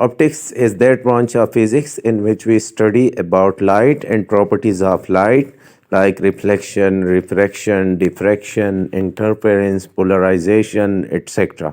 optics is that branch of physics in which we study about light and properties of light like reflection, refraction, diffraction, interference, polarization, etc.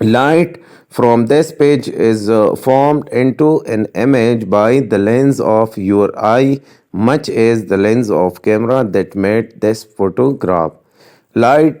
light from this page is formed into an image by the lens of your eye, much as the lens of camera that made this photograph. Light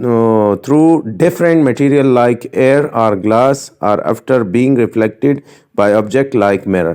through different material like air or glass or after being reflected by object like mirror।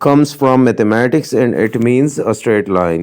comes from mathematics and it means a straight line।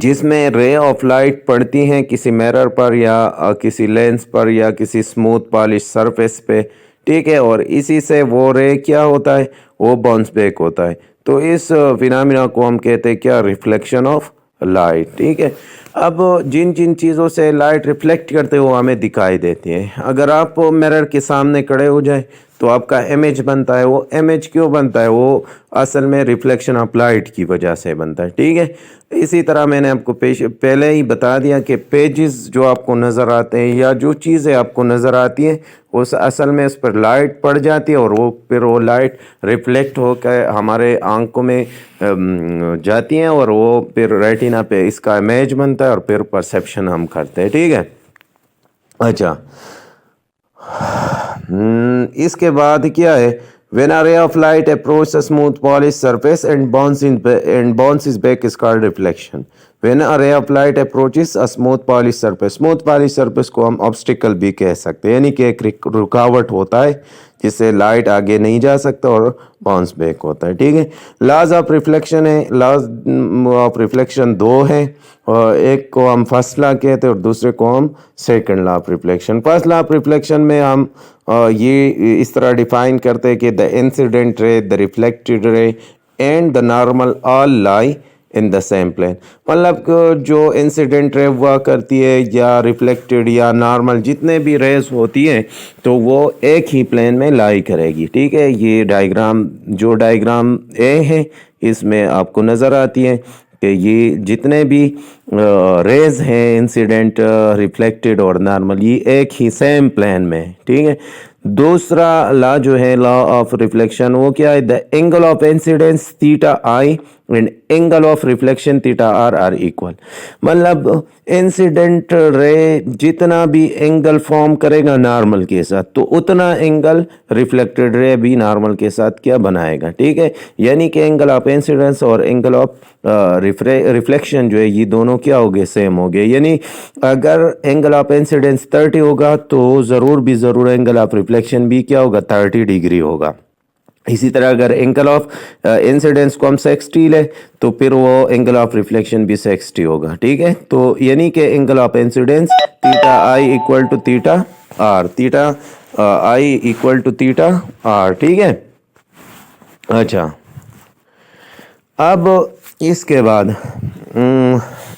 جس میں رے of light پڑتی ہیں کسی mirror پر یا کسی lens پر یا کسی اسموتھ پالش سرفیس پہ، ٹھیک ہے، اور اسی سے وہ رے کیا ہوتا ہے، وہ باؤنس بیک ہوتا ہے۔ تو اس فینامنا کو ہم کہتے ہیں کیا، ریفلیکشن آف لائٹ، ٹھیک ہے۔ اب جن جن چیزوں سے لائٹ ریفلیکٹ کرتے وہ ہمیں دکھائی دیتی ہیں۔ اگر آپ میرر کے سامنے کھڑے ہو جائیں تو آپ کا امیج بنتا ہے، وہ امیج کیوں بنتا ہے، وہ اصل میں ریفلیکشن آف لائٹ کی وجہ سے بنتا ہے، ٹھیک ہے۔ اسی طرح میں نے آپ کو پہلے ہی بتا دیا کہ پیجز جو آپ کو نظر آتے ہیں یا جو چیزیں آپ کو نظر آتی ہیں اس اصل میں اس پر لائٹ پڑ جاتی ہے، اور پھر وہ لائٹ ریفلیکٹ ہو کے ہمارے آنکھوں میں جاتی ہیں، اور وہ پھر ریٹینا پہ اس کا امیج بنتا ہے، اور پھر پرسیپشن ہم کرتے ہیں، ٹھیک ہے۔ اچھا، اس کے بعد کیا ہے، when a ray of light approaches a smooth polished surface and bounces back is called reflection. when a ray of light approaches a smooth polished surface کو ہم obstacle بھی کہہ سکتے ہیں، یعنی کہ ایک رکاوٹ ہوتا ہے جس سے لائٹ آگے نہیں جا سکتا اور باؤنس بیک ہوتا ہے، ٹھیک ہے۔ لاز آف ریفلیکشن ہے، لاز آف ریفلیکشن دو ہیں، ایک کو ہم فرسٹ لا کہتے ہیں اور دوسرے کو ہم second law of reflection. First law of reflection میں ہم یہ اس طرح ڈیفائن کرتے ہیں کہ دا انسیڈنٹ رے، دا ریفلیکٹڈ رے and the normal all lie in the same plane. مطلب جو انسیڈنٹ رے ہوا کرتی ہے یا ریفلیکٹڈ یا نارمل جتنے بھی ریز ہوتی ہیں تو وہ ایک ہی پلین میں لائی کرے گی، ٹھیک ہے۔ یہ ڈائیگرام اے ہے اس میں آپ کو نظر آتی ہے کہ یہ جتنے بھی ریز ہیں انسیڈنٹ، ریفلیکٹڈ اور نارمل، یہ ایک ہی سیم پلین میں، ٹھیک ہے۔ دوسرا لا جو ہے لا آف ریفلیکشن، وہ کیا ہے، the angle of incidence theta i and angle of reflection theta r are. مطلب انسیڈنٹ رے جتنا بھی اینگل فارم کرے گا نارمل کے ساتھ تو اتنا اینگل ریفلیکٹڈ رے بھی نارمل کے ساتھ کیا بنائے گا، ٹھیک ہے۔ یعنی کہ اینگل آف انسیڈنس اور اینگل آف ریفلیکشن جو ہے یہ دونوں کیا ہو گئے، سیم ہو گئے۔ یعنی اگر اینگل آف انسیڈنس 30 ہوگا تو ضرور اینگل آف ریفلیکشن بھی کیا ہوگا، 30 ڈگری ہوگا۔ اسی طرح اگر اینگل آف انسیڈنس کو ہم 60 لے تو پھر وہ اینگل آف ریفلیکشن بھی 60 ہوگا، ٹھیک ہے۔ تو یعنی کہ angle of incidence theta i equal to theta r, theta i equal to theta r, ٹھیک ہے۔ اچھا، اب اس کے بعد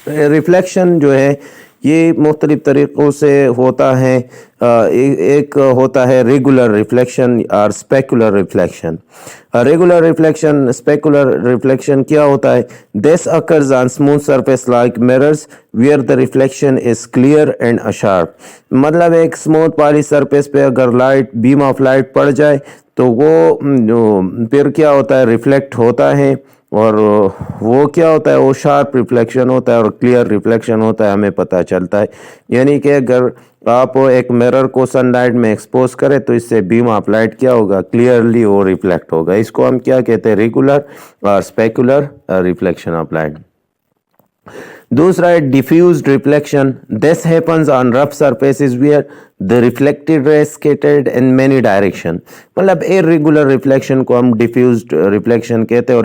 ریفلیکشن جو ہے یہ مختلف طریقوں سے ہوتا ہے۔ ایک ہوتا ہے ریگولر ریفلیکشن اور اسپیکولر ریفلیکشن۔ ریگولر ریفلیکشن، اسپیکولر ریفلیکشن کیا ہوتا ہے، دس occurs on smooth surface like mirrors where the reflection is clear and sharp۔ مطلب ایک اسموتھ پالش سرفیس پہ اگر بیم آف لائٹ پڑ جائے تو وہ پھر کیا ہوتا ہے، ریفلیکٹ ہوتا ہے، اور وہ کیا ہوتا ہے، وہ شارپ ریفلیکشن ہوتا ہے اور کلیئر ریفلیکشن ہوتا ہے، ہمیں پتہ چلتا ہے۔ یعنی کہ اگر آپ ایک میرر کو سن لائٹ میں ایکسپوز کریں تو اس سے بیم آف لائٹ کیا ہوگا، کلیئرلی وہ ریفلیکٹ ہوگا۔ اس کو ہم کیا کہتے ہیں، ریگولر اور اسپیکولر ریفلیکشن آف لائٹ۔ دوسرا ہے diffused reflection, this happens on rough surfaces where the reflected ray scattered in many direction۔ مطلب irregular reflection کو ہم diffused reflection کہتے ہیں، اور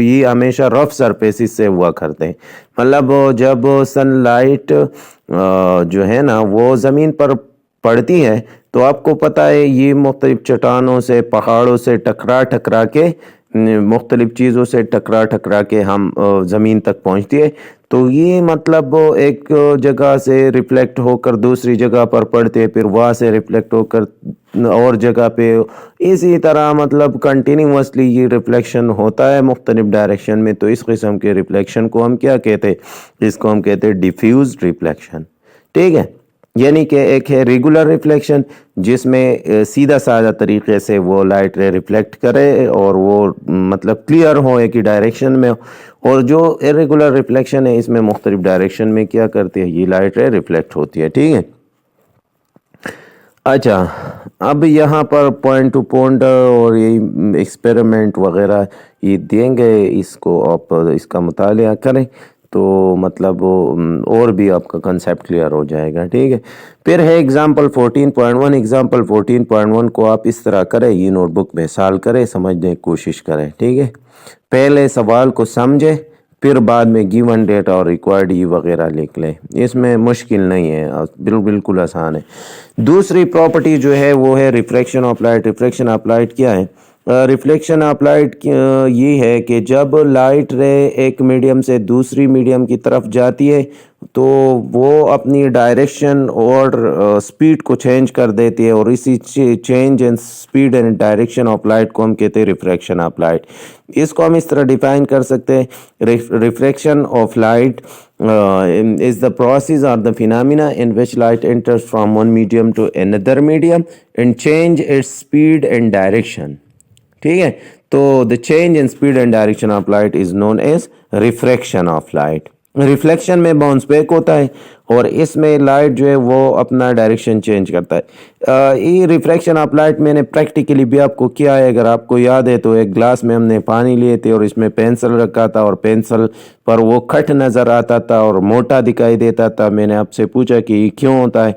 یہ ہمیشہ رف سرفیسز سے ہوا کرتے ہیں۔ مطلب جب سن لائٹ جو ہے نا وہ زمین پر پڑتی ہے تو آپ کو پتہ ہے یہ مختلف چٹانوں سے، پہاڑوں سے ٹکرا کے، مختلف چیزوں سے ٹکرا کے ہم زمین تک پہنچتی ہے، تو یہ مطلب ایک جگہ سے ریفلیکٹ ہو کر دوسری جگہ پر پڑتے، پھر وہاں سے ریفلیکٹ ہو کر اور جگہ پہ، اسی طرح مطلب کنٹینیوسلی یہ ریفلیکشن ہوتا ہے مختلف ڈائریکشن میں۔ تو اس قسم کے ریفلیکشن کو ہم کیا کہتے ہیں، اس کو ہم کہتے ہیں ڈیفیوزڈ ریفلیکشن، ٹھیک ہے۔ یعنی کہ ایک ہے ریگولر ریفلیکشن جس میں سیدھا سادہ طریقے سے وہ لائٹ رے ریفلیکٹ کرے اور وہ مطلب کلیئر ہو ایک ہی ڈائریکشن میں، اور جو ارریگولر ریفلیکشن ہے اس میں مختلف ڈائریکشن میں کیا کرتی ہے، یہ لائٹ رے ریفلیکٹ ہوتی ہے، ٹھیک ہے۔ اچھا، اب یہاں پر پوائنٹ ٹو پوائنٹ اور یہ ایکسپیریمنٹ وغیرہ یہ دیں گے، اس کو آپ اس کا مطالعہ کریں تو مطلب اور بھی آپ کا کنسیپٹ کلیئر ہو جائے گا، ٹھیک ہے۔ پھر ہے ایگزامپل 14.1۔ ایگزامپل 14.1 کو آپ اس طرح کریں، یہ نوٹ بک میں سال کریں، سمجھنے کی کوشش کریں، ٹھیک ہے۔ پہلے سوال کو سمجھیں، پھر بعد میں گیون ڈیٹ اور ریکوائرڈ ای وغیرہ لکھ لیں. اس میں مشکل نہیں ہے, بالکل آسان ہے. دوسری پراپرٹی جو ہے وہ ہے reflection of light. Reflection of light کیا ہے؟ ریفلیکشن آف لائٹ یہ ہے کہ جب لائٹ رے ایک میڈیم سے دوسری میڈیم کی طرف جاتی ہے تو وہ اپنی ڈائریکشن اور سپیڈ کو چینج کر دیتی ہے, اور اسی change in speed and direction of light کو ہم کہتے ہیں ریفریکشن آف لائٹ. اس کو ہم اس طرح ڈیفائن کر سکتے ہیں, refraction of light is the process or the phenomena in which light enters from one medium to another medium and change its speed and direction. ٹھیک ہے, تو the change in speed and direction of light is known as refraction of light. Reflection میں bounce back ہوتا ہے اور اس میں light جو ہے وہ اپنا ڈائریکشن چینج کرتا ہے. یہ ریفریکشن آف لائٹ میں نے پریکٹیکلی بھی آپ کو کیا ہے. اگر آپ کو یاد ہے تو ایک گلاس میں ہم نے پانی لیے تھے اور اس میں پینسل رکھا تھا اور پینسل پر وہ کٹ نظر آتا تھا اور موٹا دکھائی دیتا تھا. میں نے آپ سے پوچھا کہ یہ کیوں ہوتا ہے,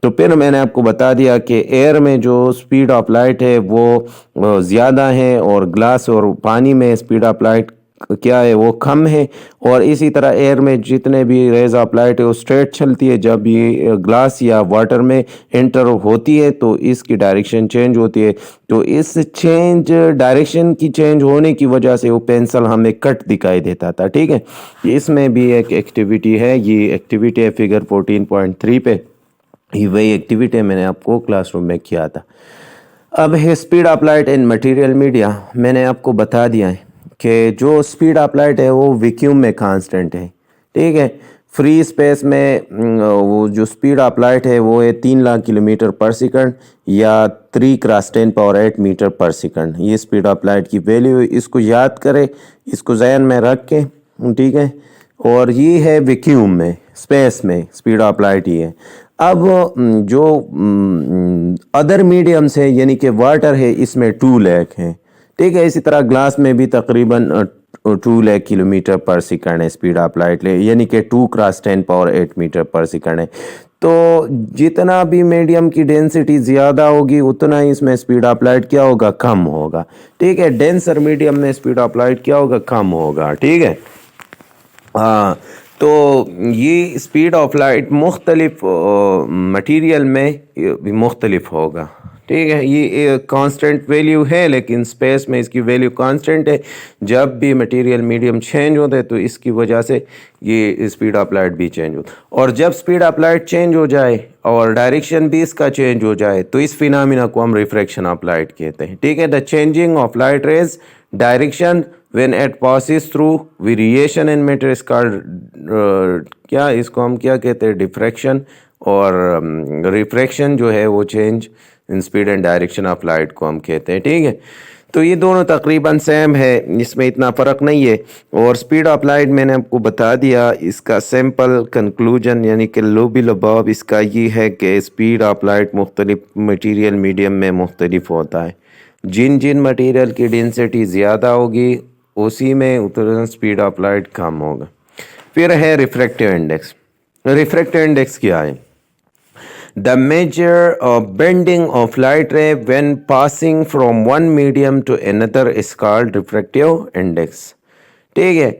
تو پھر میں نے آپ کو بتا دیا کہ ایئر میں جو سپیڈ آف لائٹ ہے وہ زیادہ ہے اور گلاس اور پانی میں سپیڈ آف لائٹ کیا ہے وہ کم ہے. اور اسی طرح ایئر میں جتنے بھی ریز آف لائٹ ہے وہ اسٹریٹ چلتی ہے. جب یہ گلاس یا واٹر میں انٹر ہوتی ہے تو اس کی ڈائریکشن چینج ہوتی ہے. تو اس چینج ڈائریکشن کی چینج ہونے کی وجہ سے وہ پینسل ہمیں کٹ دکھائی دیتا تھا. ٹھیک ہے, اس میں بھی ایک ایکٹیویٹی ہے, یہ ایکٹیویٹی ہے فگر 14.3 پہ. یہ وہی ایکٹیویٹی میں نے آپ کو کلاس روم میں کیا تھا. اب ہے speed of light in material media. میں نے آپ کو بتا دیا ہے کہ جو اسپیڈ آف لائٹ ہے وہ ویکیوم میں کانسٹنٹ ہے. ٹھیک ہے, فری اسپیس میں وہ جو اسپیڈ آف لائٹ ہے وہ ہے 3 لاکھ کلومیٹر پر سیکنڈ یا 3 × 10⁸ میٹر پر سیکنڈ. یہ اسپیڈ آف لائٹ کی ویلیو, اس کو یاد کرے, اس کو ذہن میں رکھ کے. ٹھیک ہے, اور یہ ہے ویکیوم میں, اسپیس میں اسپیڈ آف لائٹ یہ ہے. اب جو ادر میڈیمز ہے یعنی کہ واٹر ہے, اس میں 2 لاکھ ہیں. ٹھیک ہے, اسی طرح گلاس میں بھی تقریباً 2 لاکھ کلومیٹر پر سیکنڈ ہے اسپیڈ آف لائٹ لے, یعنی کہ 2 × 10⁸ میٹر پر سیکنڈ ہے. تو جتنا بھی میڈیم کی ڈینسٹی زیادہ ہوگی اتنا ہی اس میں اسپیڈ آف لائٹ کیا ہوگا, کم ہوگا. ٹھیک ہے, ڈینسر میڈیم میں اسپیڈ آف لائٹ کیا ہوگا, کم ہوگا. ٹھیک ہے, ہاں, تو یہ اسپیڈ آف لائٹ مختلف مٹیریل میں بھی مختلف ہوگا. ٹھیک ہے, یہ کانسٹنٹ ویلیو ہے لیکن اسپیس میں اس کی ویلیو کانسٹنٹ ہے. جب بھی مٹیریل میڈیم چینج ہوتا ہے تو اس کی وجہ سے یہ اسپیڈ آف لائٹ بھی چینج ہوتا ہے. اور جب اسپیڈ آف لائٹ چینج ہو جائے اور ڈائریکشن بھی اس کا چینج ہو جائے تو اس فینامنا کو ہم ریفریکشن آف لائٹ کہتے ہیں. ٹھیک ہے, the changing of light raise direction when it passes through variation in matter is called کیا اس کو ہم کیا کہتے ہیں, ڈفریکشن. اور ریفریکشن جو ہے وہ change in speed and direction of light کو ہم کہتے ہیں. ٹھیک ہے, تو یہ دونوں تقریباً سیم ہے, اس میں اتنا فرق نہیں ہے. اور اسپیڈ آف لائٹ میں نے آپ کو بتا دیا, اس کا سمپل کنکلوژن یعنی کہ لوبی لباب اس کا یہ ہے کہ اسپیڈ آف لائٹ مختلف مٹیریل میڈیم میں مختلف ہوتا ہے. جن مٹیریل کی ڈینسٹی زیادہ ہوگی اسی میں اتنا اسپیڈ آف لائٹ کم ہوگا. پھر ہے ریفریکٹیو انڈیکس. ریفریکٹیو انڈیکس کیا ہے؟ The measure of bending of light ray when passing from one medium to another is called refractive index. ٹھیک ہے,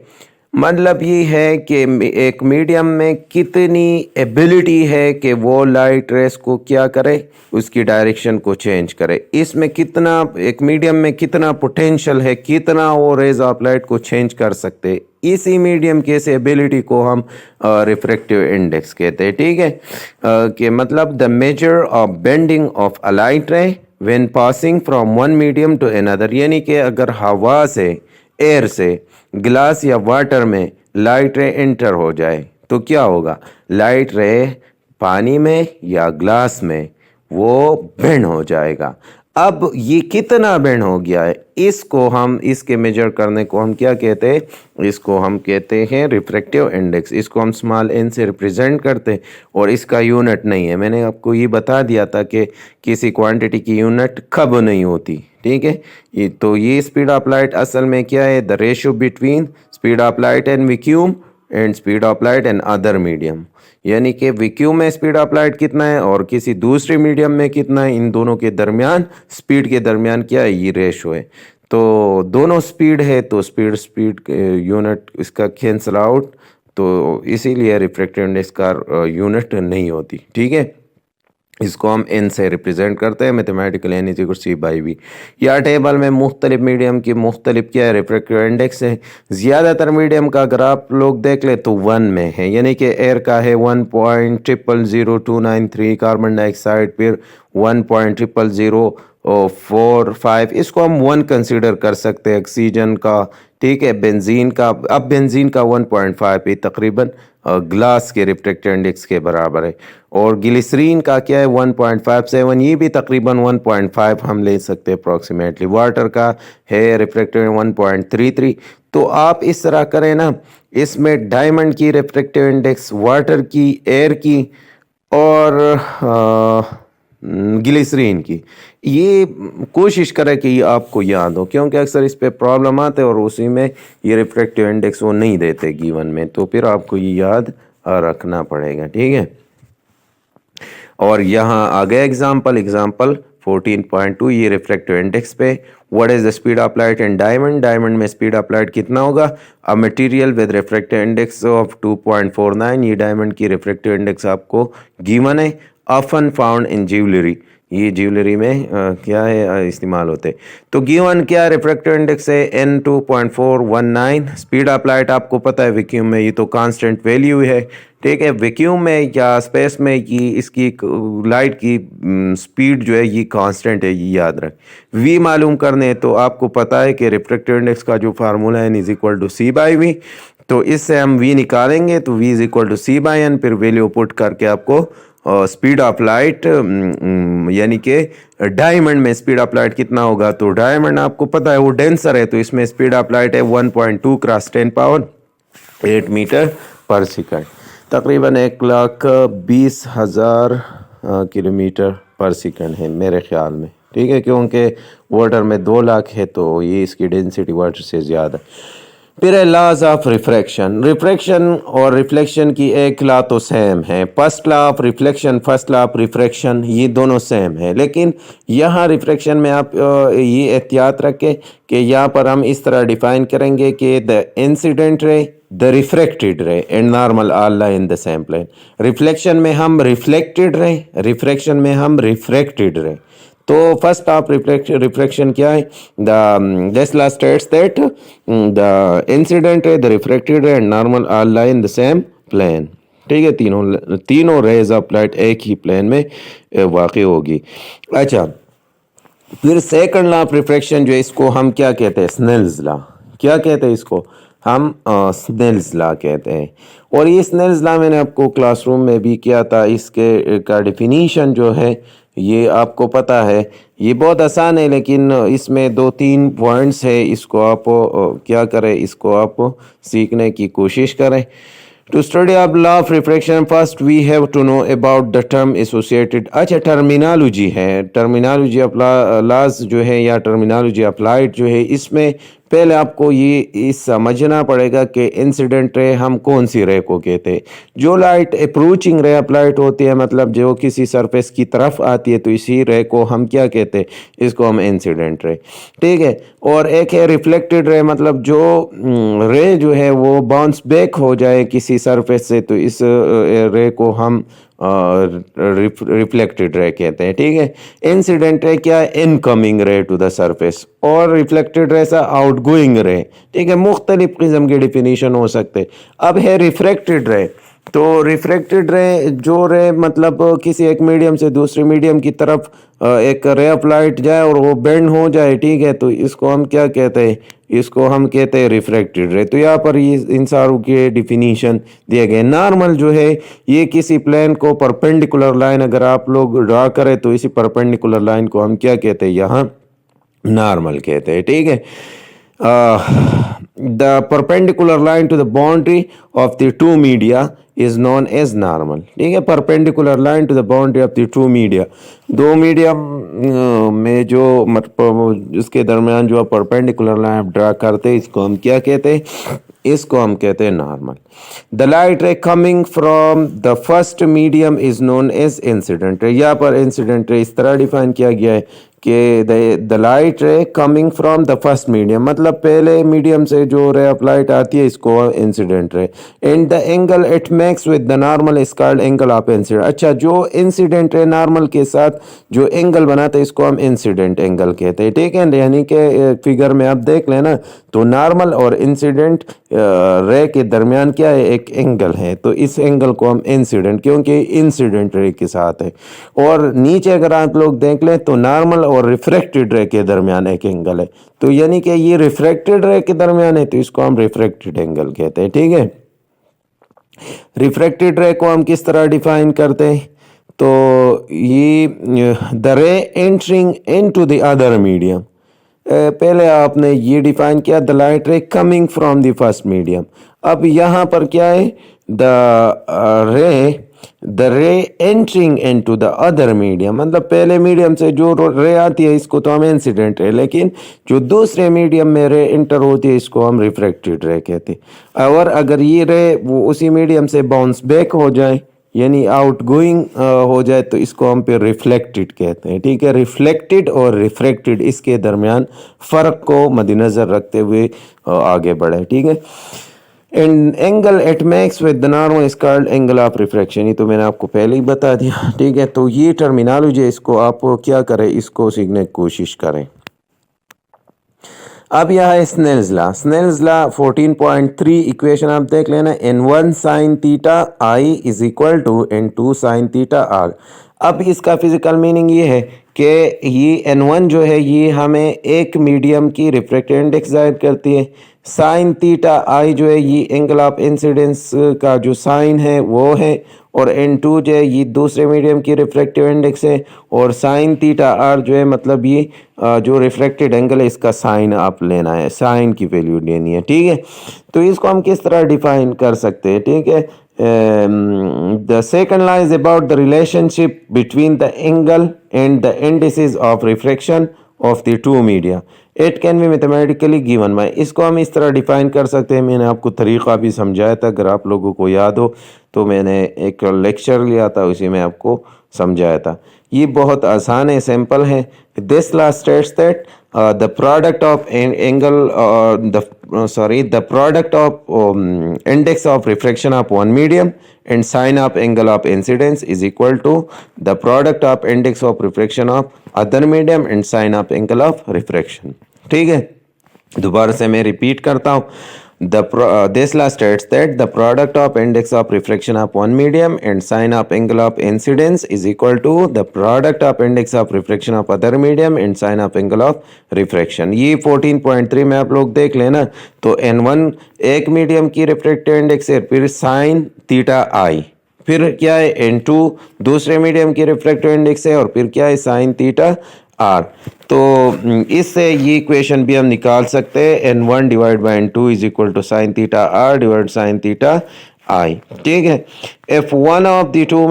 مطلب یہ ہے کہ ایک میڈیم میں کتنی ایبلٹی ہے کہ وہ لائٹ ریز کو کیا کرے, اس کی ڈائریکشن کو چینج کرے. اس میں کتنا, ایک میڈیم میں کتنا پوٹینشل ہے, کتنا وہ ریز آف لائٹ کو چینج کر سکتے. اسی میڈیم کی اس ایبلٹی کو ہم ریفریکٹیو انڈیکس کہتے ہیں. ٹھیک ہے, کہ مطلب the measure of bending of a light ray when passing from one medium to another, یعنی کہ اگر ہوا سے, ایئر سے گلاس یا واٹر میں لائٹ رے انٹر ہو جائے تو کیا ہوگا, لائٹ رے پانی میں یا گلاس میں وہ بینڈ ہو جائے گا. اب یہ کتنا بینڈ ہو گیا ہے, اس کو ہم, اس کے میجر کرنے کو ہم کیا کہتے ہیں, اس کو ہم کہتے ہیں ریفریکٹیو انڈیکس. اس کو ہم اسمال n سے ریپریزنٹ کرتے ہیں اور اس کا یونٹ نہیں ہے. میں نے آپ کو یہ بتا دیا تھا کہ کسی کوانٹٹی کی یونٹ کب نہیں ہوتی. ٹھیک ہے, تو یہ اسپیڈ آف لائٹ اصل میں کیا ہے, the ratio between speed of light and vacuum and speed of light and other medium. یعنی کہ ویکیوم میں اسپیڈ آف لائٹ کتنا ہے اور کسی دوسری میڈیم میں کتنا ہے, ان دونوں کے درمیان, اسپیڈ کے درمیان کیا ہے, یہ ریشو ہے. تو دونوں سپیڈ ہے تو سپیڈ یونٹ اس کا کینسل آؤٹ، تو اسی لیے ریفریکٹیو انڈیکس کا یونٹ نہیں ہوتی. ٹھیک ہے، اس کو ہم n سے ریپرزینٹ کرتے ہیں میتھمیٹیکل n = c/v. یا ٹیبل میں مختلف میڈیم کی مختلف کیا ہے ریفریکٹیو انڈیکس ہے. زیادہ تر میڈیم کا اگر آپ لوگ دیکھ لیں تو 1 میں ہے، یعنی کہ ایئر کا ہے 1.000293، کاربن ڈائی آکسائڈ پھر 1.0004.5، اس کو ہم 1 کنسیڈر کر سکتے ہیں. آکسیجن کا، ٹھیک ہے، بنزین کا، اب بنزین کا 1.5 ہے، تقریباً گلاس کے ریفریکٹیو انڈیکس کے برابر ہے. اور گلیسرین کا کیا ہے 1.57، یہ بھی تقریباً 1.5 ہم لے سکتے ہیں اپروکسیمیٹلی. واٹر کا ہے ریفریکٹیو 1.33. تو آپ اس طرح کریں نا، اس میں ڈائمنڈ کی ریفریکٹیو انڈیکس، واٹر کی، ایئر کی اور گلیسرین کی، یہ کوشش کرے کہ یہ آپ کو یاد ہو، کیونکہ اکثر اس پہ پرابلم آتے اور اسی میں یہ ریفریکٹیو انڈیکس وہ نہیں دیتے گیون میں، تو پھر آپ کو یہ یاد رکھنا پڑے گا. ٹھیک ہے، اور یہاں آگے اگزامپل 14.2، یہ ریفریکٹیو انڈیکس پہ. What is the speed of light in diamond? Diamond میں اسپیڈ آف لائٹ کتنا ہوگا؟ A material with refractive index of 2.49، یہ ڈائمنڈ کی ریفریکٹیو انڈیکس آپ کو گیون ہے. آفن فاؤنڈ ان جیولری، یہ جیولری میں کیا ہے استعمال ہوتے. تو گیون کیا ریفریکٹیو انڈیکس ہے n 2.419. اسپیڈ آف لائٹ آپ کو پتہ ہے ویکیوم میں یہ تو کانسٹنٹ ویلیو ہے. ٹھیک ہے، ویکیوم میں یا اسپیس میں یہ اس کی لائٹ کی سپیڈ جو ہے یہ کانسٹنٹ ہے، یہ یاد رکھ. وی معلوم کرنے تو آپ کو پتہ ہے کہ ریفریکٹیو انڈیکس کا جو فارمولہ ہے n = c/v. تو اس سے ہم وی نکالیں گے تو v = c/n، پھر ویلیو پٹ کر کے آپ کو اسپیڈ آف لائٹ یعنی کہ ڈائمنڈ میں اسپیڈ آف لائٹ کتنا ہوگا. تو ڈائمنڈ آپ کو پتہ ہے وہ ڈینسر ہے، تو اس میں اسپیڈ آف لائٹ ہے 1.2 × 10⁸ میٹر پر سیکنڈ، تقریباً 1,20,000 کلومیٹر پر سیکنڈ ہے میرے خیال میں. ٹھیک ہے، کیونکہ واٹر میں 2 لاکھ ہے تو یہ اس کی ڈینسٹی واٹر سے زیادہ. پھر ہے لاز آف ریفریکشن. ریفریکشن اور ریفلیکشن کی ایک لا تو سیم ہے، first law of reflection, first law of refraction, یہ دونوں سیم ہے. لیکن یہاں ریفریکشن میں آپ یہ احتیاط رکھیں کہ یہاں پر ہم اس طرح ڈیفائن کریں گے کہ دا incident ray, the refracted ray and normal all lie in the same plane. Reflection میں ہم ریفلیکٹڈ رے، ریفریکشن میں ہم ریفریکٹڈ رے. تو فرسٹ آف ریفریکشن کیا ہے؟ This law states that the incident ray, the refracted ray and normal all lie in the same plane. ٹھیک ہے، تینوں ریز آف لائٹ ایک ہی پلین میں واقع ہوگی. اچھا، پھر سیکنڈ لا آف ریفریکشن جو ہے اس کو ہم کیا کہتے ہیں؟ سنیلز لا. کیا کہتے ہیں اس کو؟ ہم سنیلز لا کہتے ہیں. اور یہ سنیلز لا میں نے آپ کو کلاس روم میں بھی کیا تھا، اس کے کا ڈیفینیشن جو ہے یہ آپ کو پتہ ہے، یہ بہت آسان ہے، لیکن اس میں 2-3 پوائنٹس ہے، اس کو آپ کیا کریں، اس کو آپ سیکھنے کی کوشش کریں. To study of law of refraction, first we have to know about the term associated. اچھا، ٹرمینالوجی ہے، ٹرمینالوجی آف لاز جو ہے یا ٹرمینالوجی آف لائٹ جو ہے، اس میں پہلے آپ کو یہ سمجھنا پڑے گا کہ انسیڈنٹ رے ہم کون سی رے کو کہتے ہیں. جو لائٹ اپروچنگ رے آف لائٹ ہوتی ہے، مطلب جو کسی سرفیس کی طرف آتی ہے، تو اسی رے کو ہم کیا کہتے ہیں؟ اس کو ہم انسیڈنٹ رے. ٹھیک ہے، اور ایک ہے ریفلیکٹڈ رے، مطلب جو رے جو ہے وہ باؤنس بیک ہو جائے کسی سرفیس سے، تو اس رے کو ہم ریفلیکٹڈ رے کہتے ہیں. ٹھیک ہے، انسیڈنٹ رے کیا ہے؟ ان کمنگ رے ٹو دا سرفیس، اور ریفلیکٹڈ رے سا آؤٹ گوئنگ رے. ٹھیک ہے، مختلف قسم کے ڈیفینیشن ہو سکتے. اب ہے ریفریکٹڈ رے. تو ریفریکٹڈ رے جو رے مطلب کسی ایک میڈیم سے دوسری میڈیم کی طرف ایک رے آف لائٹ جائے اور وہ بینڈ ہو جائے، ٹھیک ہے، تو اس کو ہم کیا کہتے ہیں؟ اس کو ہم کہتے ہیں ریفریکٹڈ رے. تو یہاں پر یہ ان ساروں کے ڈیفینیشن دیے گئے. نارمل جو ہے یہ کسی پلین کو پرپینڈیکولر لائن اگر آپ لوگ ڈرا کریں تو اسی پرپینڈیکولر لائن کو ہم کیا کہتے ہیں؟ یہاں نارمل کہتے ہیں. ٹھیک ہے، the perpendicular line to the boundary of the two media is known as normal. ٹھیک ہے، perpendicular line to the boundary of the two media، دو میڈیا میں جو اس کے درمیان جو perpendicular line ڈرا کرتے اس کو ہم کیا کہتے ہیں؟ اس کو ہم کہتے ہیں normal. The light ray coming from the first medium is known as incident ray. یہاں پر incident ray اس طرح ڈیفائن کیا گیا ہے کہ the light ray coming from the first medium, مطلب پہلے میڈیم سے جو رے آف لائٹ آتی ہے اس کو انسیڈنٹ رے. And the angle it makes with the normal is called angle of incident. اچھا جو انسیڈنٹ رے نارمل کے ساتھ جو اینگل بناتے ہیں اس کو ہم انسیڈنٹ اینگل کہتے ہیں. ٹھیک ہے، یعنی کہ فگر میں آپ دیکھ لیں نا تو نارمل اور انسیڈنٹ رے کے درمیان کیا ہے، ایک اینگل ہے، تو اس اینگل کو ہم انسیڈنٹ، کیونکہ انسیڈنٹ رے کے ساتھ ہے. اور نیچے اگر آپ لوگ دیکھ لیں تو نارمل اور ریفریکٹڈ رے کے درمیان ایک اینگل ہے، تو یعنی کہ یہ ریفریکٹڈ رے کے درمیان ہے تو اس کو ہم ریفریکٹڈ اینگل کہتے ہیں. ٹھیک ہے، ریفریکٹڈ رے کو ہم کس طرح ڈیفائن کرتے ہیں؟ تو یہ the ray entering into the other medium. پہلے آپ نے یہ ڈیفائن کیا the light ray coming from the first medium. اب یہاں پر کیا ہے the ray entering into the other medium، مطلب پہلے میڈیم سے جو رے آتی ہے اس کو تو ہم انسیڈنٹ رے، لیکن جو دوسرے میڈیم میں رے انٹر ہوتی ہے اس کو ہم ریفریکٹڈ رے کہتے ہیں. اور اگر یہ رے وہ اسی میڈیم سے باؤنس بیک ہو جائے یعنی آؤٹ گوئنگ ہو جائے تو اس کو ہم پھر ریفلیکٹڈ کہتے ہیں. ٹھیک ہے، ریفلیکٹڈ اور ریفریکٹڈ اس کے درمیان فرق کو مد نظر رکھتے ہوئے آگے بڑھے. ٹھیک ہے، and angle it makes with the normal is called angle of refraction. یہ تو میں نے آپ کو پہلے ہی بتا دیا. ٹھیک ہے، تو یہ ٹرمینالوجی اس کو آپ کیا کریں، اس کو سیکھنے کی کوشش کریں. اب یہاں ہے سنیلز لا. سنیلز لا 14.3 ایکویشن آپ دیکھ لینا. n1 sin theta i is equal to n2 sin theta r. اب اس کا فزیکل میننگ یہ ہے کہ یہ n1 جو ہے یہ ہمیں ایک میڈیم کی ریفریکٹیو انڈیکس ظاہر کرتی ہے. سائن تھیٹا i جو ہے یہ اینگل آف انسیڈنس کا جو سائن ہے وہ ہے، اور n2 جو ہے یہ دوسرے میڈیم کی ریفریکٹیو انڈیکس ہے، اور سائن تھیٹا r جو ہے مطلب یہ جو ریفریکٹڈ اینگل ہے اس کا سائن آپ لینا ہے، سائن کی ویلیو لینی ہے. ٹھیک ہے، تو اس کو ہم کس طرح ڈیفائن کر سکتے ہیں؟ ٹھیک ہے، the second law is about the relationship between the angle and the indices of refraction of the two media. It can be mathematically given by. اس کو ہم اس طرح ڈیفائن کر سکتے ہیں. میں نے آپ کو طریقہ بھی سمجھایا تھا، اگر آپ لوگوں کو یاد ہو تو میں نے ایک لیکچر لیا تھا، اسی میں آپ کو سمجھایا تھا. یہ بہت آسان ہے، سمپل ہے. This law states that the product of the product of index of refraction of one medium and sine of angle of incidence is equal to the product of index of refraction of other medium and sine of angle of refraction. ٹھیک ہے، دوبارہ سے میں repeat کرتا ہوں. This law states that the product of index of refraction of one medium and sine of angle of incidence is equal to the product of index of refraction of other medium and sine of angle of refraction. یہ 14.3 میں آپ لوگ دیکھ لینا. تو n1 ایک medium کی refractive index ہے، پھر سائن تھیٹا i، پھر کیا ہے n2 دوسرے میڈیم کی ریفریکٹیو انڈیکس ہے، اور پھر کیا ہے سائن تھیٹا r. تو اس سے یہ ایکویشن بھی ہم نکال سکتے ہیں. n1 divide by n2 is equal to sine theta r divide sine theta i. ٹھیک ہے، if one of the two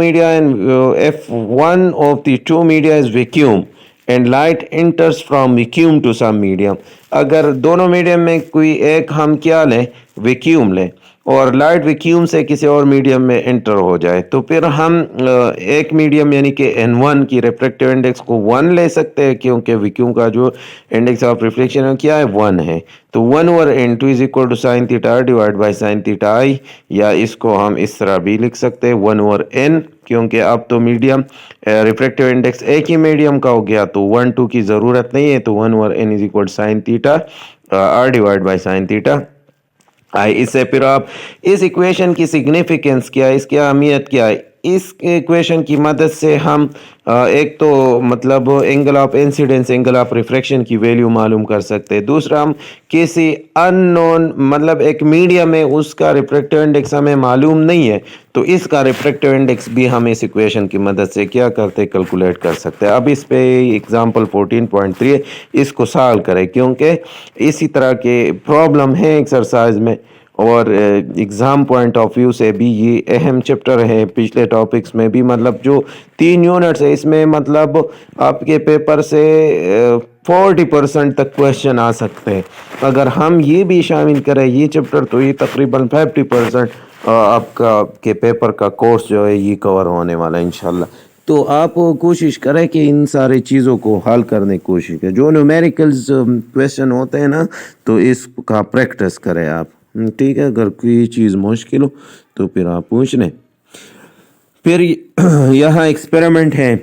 media is vacuum and light enters from vacuum to some medium. اگر دونوں medium میں کوئی ایک ہم کیا لیں، ویکیوم لیں، اور لائٹ ویکیوم سے کسی اور میڈیم میں انٹر ہو جائے، تو پھر ہم ایک میڈیم یعنی کہ n1 کی ریفریکٹیو انڈیکس کو 1 لے سکتے ہیں، کیونکہ ویکیوم کا جو انڈیکس آف ریفلیکشن کیا ہے 1 ہے. تو 1 over n2 is equal to sine theta divide by sine theta i، یا اس کو ہم اس طرح بھی لکھ سکتے ہیں 1 اوور n، کیونکہ اب تو میڈیم ریفریکٹیو انڈیکس ایک ہی میڈیم کا ہو گیا تو 1 2 کی ضرورت نہیں ہے. تو 1 over n is equal sign theta r divide by sine theta i. اس سے پھر آپ اس ایکویشن کی سگنیفیکنس کیا ہے، اس کی اہمیت کیا ہے، اس ایکویشن کی مدد سے ہم ایک تو مطلب angle of incidence, angle of refraction کی ویلیو معلوم کر سکتے ہیں. دوسرا ہم کسی ان نون مطلب ایک میڈیم میں اس کا ریفریکٹیو انڈیکس ہمیں معلوم نہیں ہے، تو اس کا ریفریکٹیو انڈیکس بھی ہم اس ایکویشن کی مدد سے کیا کرتے کیلکولیٹ کر سکتے ہیں. اب اس پہ ایگزامپل 14.3 اس کو سالو کریں، کیونکہ اسی طرح کے پرابلم ہیں ایکسرسائز میں، اور ایگزام پوائنٹ آف ویو سے بھی یہ اہم چیپٹر ہے. پچھلے ٹاپکس میں بھی مطلب جو 3 یونٹس ہے اس میں مطلب آپ کے پیپر سے 40% تک کویشچن آ سکتے ہیں. اگر ہم یہ بھی شامل کریں یہ چیپٹر تو یہ تقریباً 50% آپ کا کے پیپر کا کورس جو ہے یہ کور ہونے والا ہے انشاءاللہ. تو آپ کوشش کریں کہ ان سارے چیزوں کو حل کرنے کی کوشش کریں. جو نیومیریکلز کویشچن ہوتے ہیں نا تو اس کا پریکٹس کریں آپ, ٹھیک ہے. اگر کوئی چیز مشکل ہو تو پھر آپ پوچھ لیں. پھر یہاں ایکسپیریمنٹ ہے,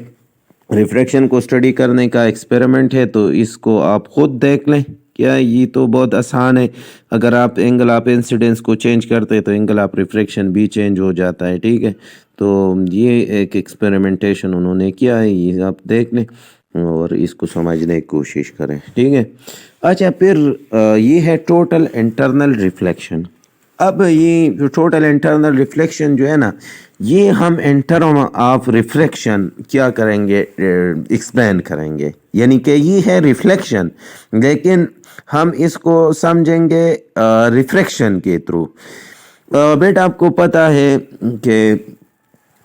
ریفریکشن کو اسٹڈی کرنے کا ایکسپیریمنٹ ہے, تو اس کو آپ خود دیکھ لیں. کیا یہ تو بہت آسان ہے. اگر آپ اینگل آف انسیڈنس کو چینج کرتے تو اینگل آف ریفریکشن بھی چینج ہو جاتا ہے, ٹھیک ہے. تو یہ ایک ایکسپیریمنٹیشن انہوں نے کیا ہے, یہ آپ دیکھ لیں اور اس کو سمجھنے کی کوشش کریں, ٹھیک ہے. اچھا, پھر یہ ہے ٹوٹل انٹرنل ریفلیکشن. اب یہ جو ٹوٹل انٹرنل ریفلیکشن جو ہے نا, یہ ہم انٹرم آف ریفلیکشن کیا کریں گے, ایکسپلین کریں گے. یعنی کہ یہ ہے ریفلیکشن, لیکن ہم اس کو سمجھیں گے ریفریکشن کے تھرو. بیٹا آپ کو پتہ ہے کہ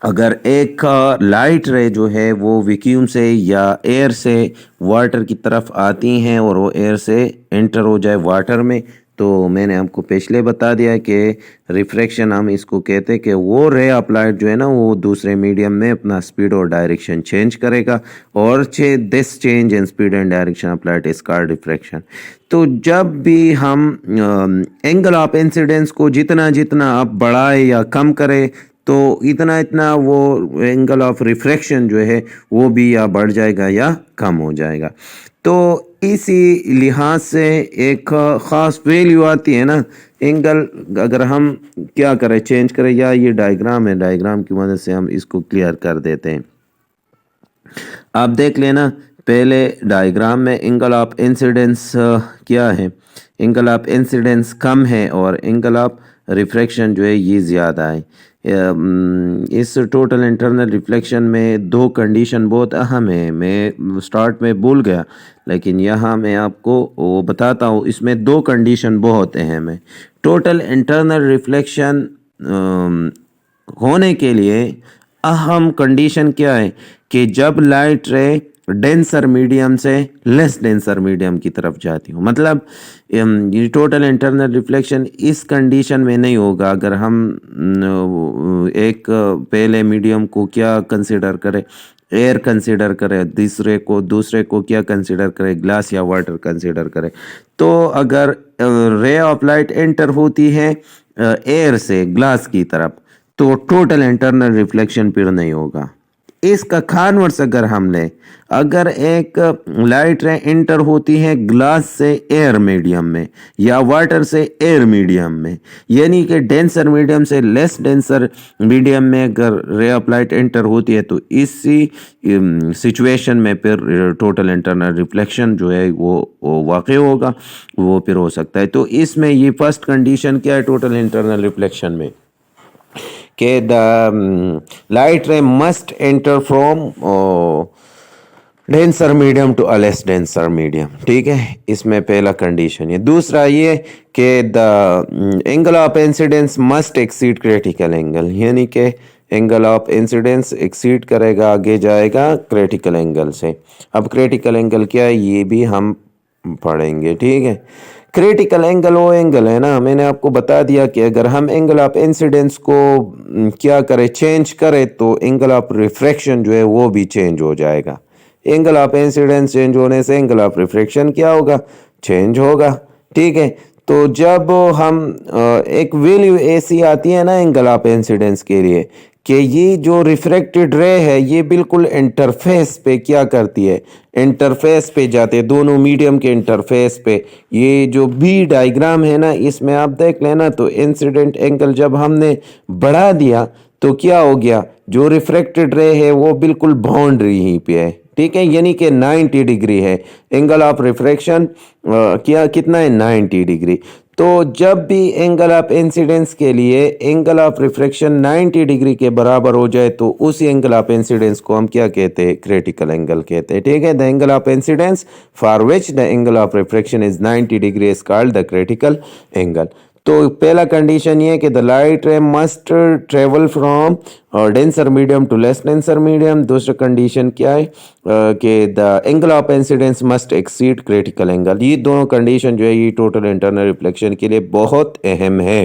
اگر ایک لائٹ رے جو ہے وہ ویکیوم سے یا ایئر سے واٹر کی طرف آتی ہیں اور وہ ایئر سے انٹر ہو جائے واٹر میں, تو میں نے آپ کو پچھلے بتا دیا کہ ریفریکشن ہم اس کو کہتے ہیں کہ وہ رے آف لائٹ جو ہے نا وہ دوسرے میڈیم میں اپنا سپیڈ اور ڈائریکشن چینج کرے گا, اور this change in speed and direction of light is called refraction. تو جب بھی ہم اینگل آف انسیڈنس کو جتنا آپ بڑھائے یا کم کرے تو اتنا وہ اینگل آف ریفریکشن جو ہے وہ بھی یا بڑھ جائے گا یا کم ہو جائے گا. تو اسی لحاظ سے ایک خاص ویلیو آتی ہے نا اینگل, اگر ہم کیا کریں چینج کریں, یا یہ ڈائیگرام ہے, ڈائیگرام کی مدد سے ہم اس کو کلیئر کر دیتے ہیں. آپ دیکھ لینا پہلے ڈائیگرام میں اینگل آف انسیڈنس کیا ہے, اینگل آف انسیڈنس کم ہے اور اینگل آف ریفریکشن جو ہے یہ زیادہ ہے. اس ٹوٹل انٹرنل ریفلیکشن میں دو کنڈیشن بہت اہم ہے. میں سٹارٹ میں بھول گیا, لیکن یہاں میں آپ کو وہ بتاتا ہوں. اس میں دو کنڈیشن بہت اہم ہے. ٹوٹل انٹرنل ریفلیکشن ہونے کے لیے اہم کنڈیشن کیا ہے کہ جب لائٹ رے ڈینسر میڈیم سے لیس ڈینسر میڈیم کی طرف جاتی ہوں. مطلب یہ ٹوٹل انٹرنل ریفلیکشن اس کنڈیشن میں نہیں ہوگا اگر ہم ایک پہلے میڈیم کو کیا کنسیڈر کریں, ایئر کنسیڈر کرے, دوسرے کو کیا کنسیڈر کرے, گلاس یا واٹر کنسیڈر کرے. تو اگر رے آف لائٹ انٹر ہوتی ہے ایئر سے گلاس کی طرف تو ٹوٹل انٹرنل ریفلیکشن پھر نہیں ہوگا. اس کا کانورس اگر ہم لیں, اگر ایک لائٹ رے انٹر ہوتی ہے گلاس سے ایئر میڈیم میں یا واٹر سے ایئر میڈیم میں, یعنی کہ ڈینسر میڈیم سے لیس ڈینسر میڈیم میں اگر رے آف لائٹ انٹر ہوتی ہے تو اسی سچویشن میں پھر ٹوٹل انٹرنل ریفلیکشن جو ہے وہ واقع ہوگا, وہ پھر ہو سکتا ہے. تو اس میں یہ فرسٹ کنڈیشن کیا ہے ٹوٹل انٹرنل ریفلیکشن میں, کہ the light ray must enter from denser medium to less denser medium, ٹھیک ہے. اس میں پہلا کنڈیشن یہ. دوسرا یہ کہ the angle of incidence must exceed critical angle, یعنی کہ اینگل آف انسیڈنس ایکسیڈ کرے گا, آگے جائے گا کریٹیکل اینگل سے. اب کریٹیکل اینگل کیا ہے یہ بھی ہم پڑھیں گے, ٹھیک ہے. کریٹیکل اینگل وہ اینگل ہے نا, میں نے آپ کو بتا دیا کہ اگر ہم اینگل آف انسیڈنس کو کیا کرے چینج کرے تو اینگل آف ریفریکشن جو ہے وہ بھی چینج ہو جائے گا. اینگل آف انسیڈنس چینج ہونے سے اینگل آف ریفریکشن کیا ہوگا, چینج ہوگا, ٹھیک ہے. تو جب ہم ایک ویلیو ایسی آتی ہے نا اینگل آف انسیڈنس کے لیے کہ یہ جو ریفریکٹڈ رے ہے یہ بالکل انٹرفیس پہ کیا کرتی ہے, انٹرفیس پہ جاتے, دونوں میڈیم کے انٹرفیس پہ. یہ جو بی ڈائیگرام ہے نا اس میں آپ دیکھ لینا تو انسیڈنٹ اینگل جب ہم نے بڑھا دیا تو کیا ہو گیا, جو ریفریکٹڈ رے ہے وہ بالکل باؤنڈری ہی پہ ہے, ٹھیک ہے, یعنی کہ 90 ڈگری ہے. اینگل آف ریفریکشن کیا کتنا ہے, 90 ڈگری. تو جب بھی اینگل آف انسیڈنس کے لیے اینگل آف ریفریکشن 90 ڈگری کے برابر ہو جائے تو اسی اینگل آف انسیڈنس کو ہم کیا کہتے ہیں, کریٹیکل اینگل کہتے ہیں, ٹھیک ہے. The angle of incidence for which the angle of refraction is 90 degree is called the critical angle. تو پہلا کنڈیشن یہ ہے کہ the light ray must travel from denser medium to less denser medium. دوسرا کنڈیشن کیا ہے کہ the angle of incidence must exceed critical angle. یہ دونوں کنڈیشن جو ہے یہ ٹوٹل انٹرنل ریفلیکشن کے لیے بہت اہم ہے.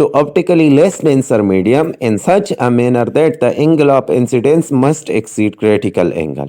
to optically less denser medium in such a manner that the angle of incidence must exceed critical angle।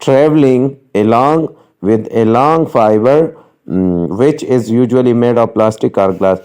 traveling along with a long fiber which is usually made of plastic or glass।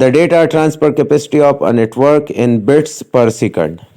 The data transfer capacity of a network in bits per second.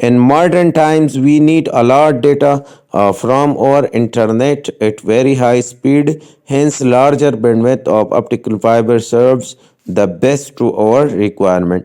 In modern times we need a lot data from our internet at very high speed. Hence larger bandwidth of optical fiber serves the best to our requirement.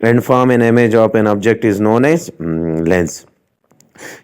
and form an image of an object is known as lens.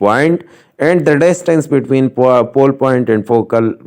point, and the distance between pole point and focal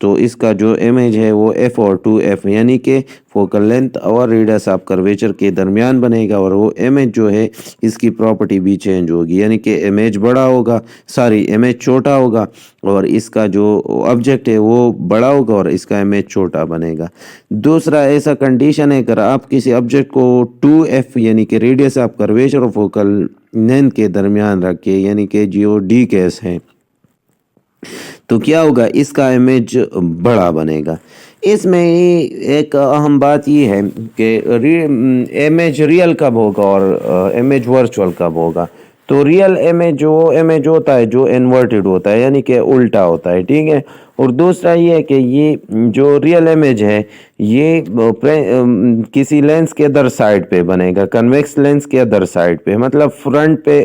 تو اس کا جو image ہے وہ F اور 2f یعنی کہ focal length اور radius of curvature کے درمیان بنے گا، اور وہ امیج جو ہے اس کی پراپرٹی بھی چینج ہوگی، یعنی کہ امیج بڑا ہوگا، امیج چھوٹا ہوگا، اور اس کا جو آبجیکٹ ہے وہ بڑا ہوگا اور اس کا امیج چھوٹا بنے گا۔ دوسرا ایسا کنڈیشن ہے اگر آپ کسی آبجیکٹ کو 2f یعنی کہ ریڈیس آف کرویچر اور فوکل لینتھ کے درمیان رکھے، یعنی کہ جو ڈی کیس ہے، تو کیا ہوگا، اس کا امیج بڑا بنے گا۔ اس میں ایک اہم بات یہ ہے کہ امیج ریئل کب ہوگا اور امیج ورچوئل کب ہوگا۔ تو ریئل امیج جو امیج ہوتا ہے جو انورٹڈ ہوتا ہے، یعنی کہ الٹا ہوتا ہے، ٹھیک ہے۔ اور دوسرا یہ ہے کہ یہ جو ریئل امیج ہے یہ کسی لینس کے ادر سائڈ پہ بنے گا، کنویکس لینس کے ادر سائڈ پہ، مطلب فرنٹ پہ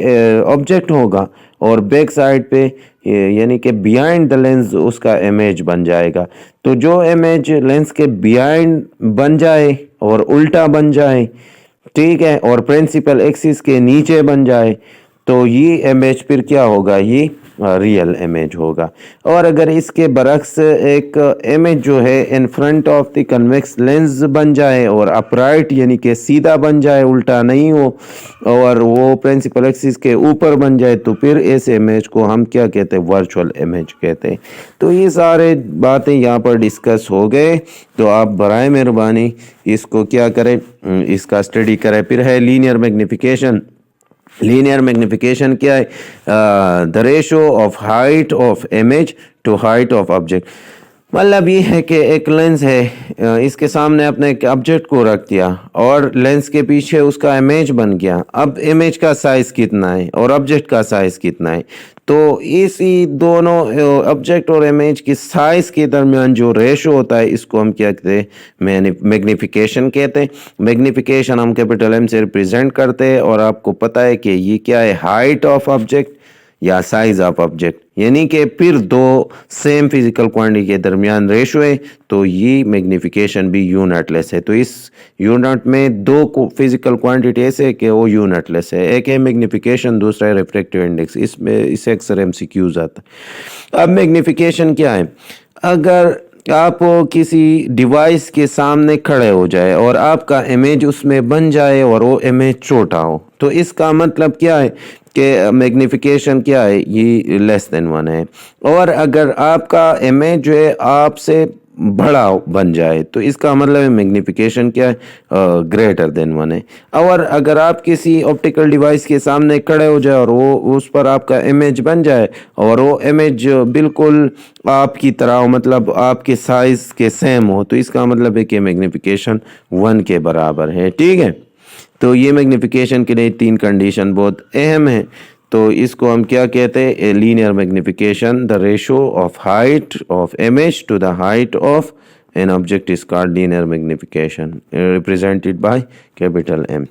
آبجیکٹ ہوگا اور بیک سائڈ پہ یعنی کہ بیہائنڈ دا لینس اس کا امیج بن جائے گا۔ تو جو امیج لینس کے بیہائنڈ بن جائے اور الٹا بن جائے، ٹھیک ہے، اور پرنسپل ایکسس کے نیچے بن جائے، تو یہ امیج پھر کیا ہوگا، یہ ریئل امیج ہوگا۔ اور اگر اس کے برعکس ایک امیج جو ہے in front of the convex lens بن جائے اور اپرائٹ یعنی کہ سیدھا بن جائے، الٹا نہیں ہو، اور وہ پرنسپل ایکسس کے اوپر بن جائے، تو پھر اس امیج کو ہم کیا کہتے ہیں، ورچوئل امیج کہتے ہیں۔ تو یہ سارے باتیں یہاں پر ڈسکس ہو گئے، تو آپ برائے مہربانی اس کو کیا کریں، اس کا اسٹڈی کریں۔ پھر ہے لینئر میگنیفیکیشن۔ لینئر میگنیفیکیشن کیا ہے؟ The ratio of height of image to height of object. مطلب یہ ہے کہ ایک لینس ہے، اس کے سامنے اپنے ایک آبجیکٹ کو رکھ دیا اور لینس کے پیچھے اس کا امیج بن گیا۔ اب امیج کا سائز کتنا ہے اور آبجیکٹ کا سائز کتنا ہے، تو اسی دونوں آبجیکٹ اور امیج کی سائز کے درمیان جو ریشو ہوتا ہے اس کو ہم کیا کہتے ہیں، میگنیفیکیشن کہتے ہیں۔ میگنیفیکیشن ہم کیپٹل ایم سے ریپریزنٹ کرتے ہیں، اور آپ کو پتہ ہے کہ یہ کیا ہے، ہائٹ آف آبجیکٹ یا سائز آف آبجیکٹ، یعنی کہ پھر دو سیم فزیکل کوانٹٹی کے درمیان ریشو ہے، تو یہ میگنیفیکیشن بھی یونٹ لیس ہے۔ تو اس یونٹ میں دو فزیکل کوانٹٹی ایسے ہے کہ وہ یونٹ لیس ہے، ایک ہے میگنیفیکیشن، دوسرا ہے ریفریکٹیو انڈیکس۔ اس میں اسے اکثر ایم سی کیوز آتا ہے۔ اب میگنیفیکیشن کیا ہے؟ اگر آپ کسی ڈیوائس کے سامنے کھڑے ہو جائے اور آپ کا امیج اس میں بن جائے اور وہ امیج چھوٹا ہو، تو اس کا مطلب کیا ہے کہ میگنیفیکیشن کیا ہے، یہ لیس دین 1 ہے۔ اور اگر آپ کا امیج جو ہے آپ سے بڑا بن جائے تو اس کا مطلب ہے میگنیفیکیشن کیا ہے، گریٹر دین 1 ہے۔ اور اگر آپ کسی آپٹیکل ڈیوائس کے سامنے کھڑے ہو جائے اور وہ اس پر آپ کا امیج بن جائے اور وہ امیج بالکل آپ کی طرح ہو، مطلب آپ کے سائز کے سیم ہو، تو اس کا مطلب ہے کہ میگنیفیکیشن 1 کے برابر ہے، ٹھیک ہے۔ تو یہ میگنیفیکیشن کے لیے 3 کنڈیشن بہت اہم ہیں۔ تو اس کو ہم کیا کہتے ہیں، linear magnification, the ratio of height of image to the height of an object is called linear magnification, represented by capital M,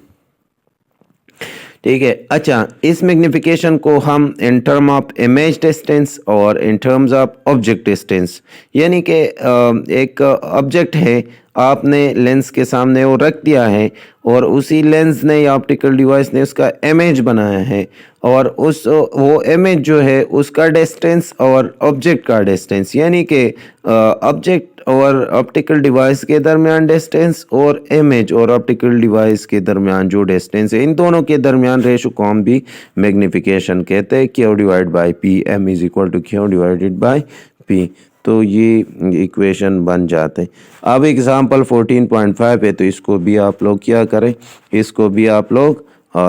ٹھیک ہے۔ اچھا، اس میگنیفیکیشن کو ہم in term of image distance اور in terms of object distance, یعنی کہ ایک آبجیکٹ ہے، آپ نے لینس کے سامنے وہ رکھ دیا ہے اور اسی لینس نے یا آپٹیکل ڈیوائس نے اس کا امیج بنایا ہے، اور وہ امیج جو ہے اس کا ڈسٹینس اور آبجیکٹ کا ڈسٹینس، یعنی کہ آبجیکٹ اور آپٹیکل ڈیوائس کے درمیان ڈسٹینس اور امیج اور آپٹیکل ڈیوائس کے درمیان جو ڈسٹینس ہے، ان دونوں کے درمیان ریشو کو ہم بھی میگنیفیکیشن کہتے ہیں۔ Q divide by P, M is equal to Q divided by P, تو یہ ایکویشن بن جاتے ہیں۔ اب ایگزامپل 14.5 ہے، تو اس کو بھی آپ لوگ کیا کریں، اس کو بھی آپ لوگ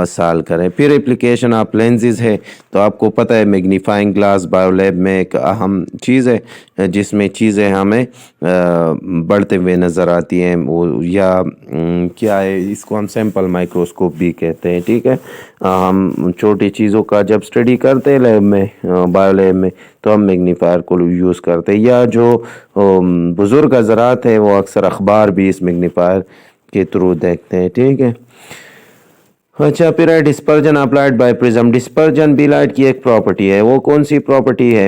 سال کریں۔ پھر اپلیکیشن آف لینزز ہے، تو آپ کو پتہ ہے میگنیفائنگ گلاس بایو لیب میں ایک اہم چیز ہے جس میں چیزیں ہمیں بڑھتے ہوئے نظر آتی ہیں، وہ یا کیا ہے، اس کو ہم سیمپل مائکروسکوپ بھی کہتے ہیں، ٹھیک ہے۔ ہم چھوٹی چیزوں کا جب اسٹڈی کرتے ہیں لیب میں، بایو لیب میں، تو ہم میگنیفائر کو یوز کرتے ہیں، یا جو بزرگ حضرات ہیں وہ اکثر اخبار بھی اس میگنیفائر کے تھرو دیکھتے ہیں، ٹھیک ہے۔ اچھا، پھر ہے ڈسپرجن اپلائڈ بائی پرزم۔ ڈسپرجن بھی لائٹ کی ایک پراپرٹی ہے، وہ کون سی پراپرٹی ہے؟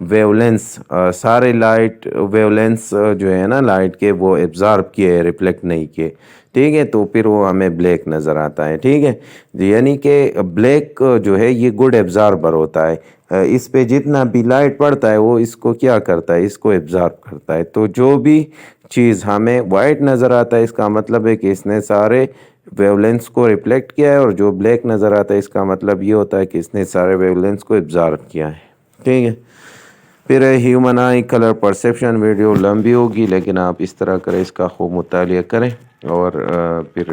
ویولنس سارے لائٹ ویولنس جو ہے نا لائٹ کے وہ ایبزارب کیے ریفلیکٹ نہیں کیے، ٹھیک ہے، تو پھر وہ ہمیں بلیک نظر آتا ہے، ٹھیک ہے، یعنی کہ بلیک جو ہے یہ گڈ ایبزاربر ہوتا ہے، اس پہ جتنا بھی لائٹ پڑتا ہے وہ اس کو کیا کرتا ہے، اس کو ایبزارب کرتا ہے، تو جو بھی چیز ہمیں وائٹ نظر آتا ہے اس کا مطلب ہے کہ اس نے سارے ویولنس کو ریفلیکٹ کیا ہے، اور جو بلیک نظر آتا ہے اس کا مطلب یہ ہوتا ہے کہ اس نے سارے ویولنس کو ایبزارب کیا ہے، ٹھیک ہے۔ پھر human eye colour perception, video لمبی ہوگی لیکن آپ اس طرح کریں، اس کا خوب مطالعہ کریں اور پھر